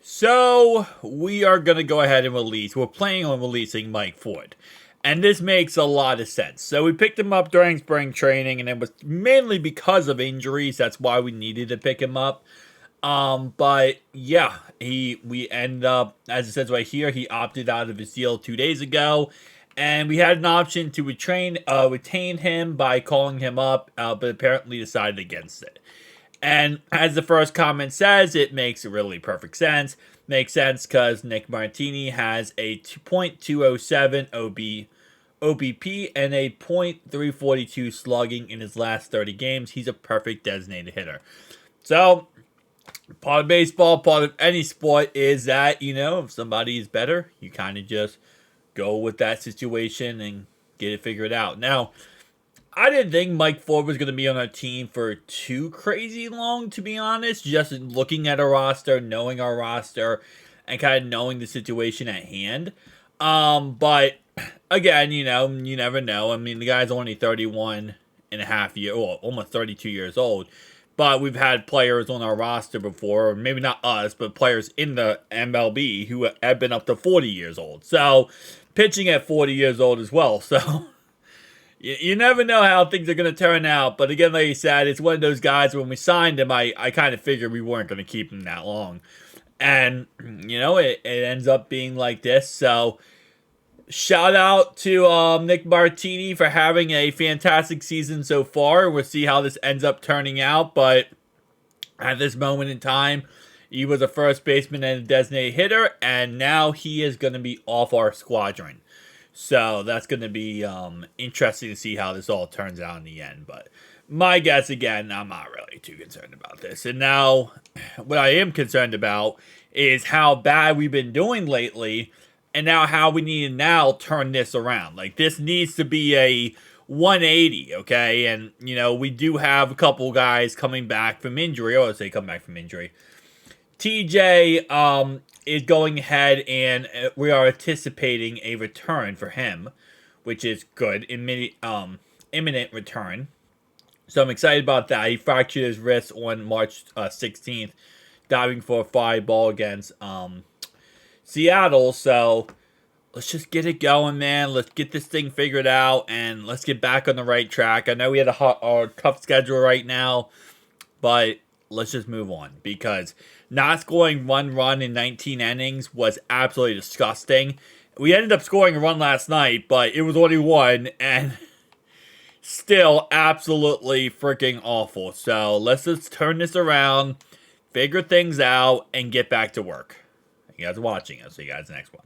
So we are going to go ahead and release. We're planning on releasing Mike Ford. And this makes a lot of sense. So we picked him up during spring training, and it was mainly because of injuries. That's why we needed to pick him up. But yeah, we end up, as it says right here, he opted out of his deal 2 days ago. And we had an option to retain him by calling him up, but apparently decided against it. And as the first comment says, it makes really perfect sense. Makes sense because Nick Martini has a 2.207 OBP and a .342 slugging in his last 30 games. He's a perfect designated hitter. So, part of baseball, part of any sport is that, if somebody is better, you kind of just go with that situation and get it figured out. Now, I didn't think Mike Ford was going to be on our team for too crazy long, to be honest. Just looking at our roster, knowing our roster, and kind of knowing the situation at hand. But again, you never know. I mean, the guy's only 31 and a half years, well, almost 32 years old. But we've had players on our roster before, or maybe not us, but players in the MLB who have been up to 40 years old. So, pitching at 40 years old as well. So, you never know how things are going to turn out. But again, like I said, it's one of those guys, when we signed him, I kind of figured we weren't going to keep him that long. And, it ends up being like this. So, shout out to Nick Martini for having a fantastic season so far. We'll see how this ends up turning out. But at this moment in time, he was a first baseman and a designated hitter. And now he is going to be off our squadron. So that's going to be interesting to see how this all turns out in the end. But my guess, again, I'm not really too concerned about this. And now, what I am concerned about is how bad we've been doing lately, and now how we need to now turn this around. Like, this needs to be a 180, okay? And, we do have a couple guys coming back from injury. Or let's say come back from injury. TJ is going ahead, and we are anticipating a return for him, which is good. Imminent return. So I'm excited about that. He fractured his wrist on March 16th, diving for a fly ball against Seattle. So let's just get it going, man. Let's get this thing figured out, and let's get back on the right track. I know we had a tough schedule right now, but let's just move on, because not scoring one run in 19 innings was absolutely disgusting. We ended up scoring a run last night, but it was only one, and still absolutely freaking awful. So let's just turn this around, figure things out, and get back to work. Thank you guys for watching. I'll see you guys next one.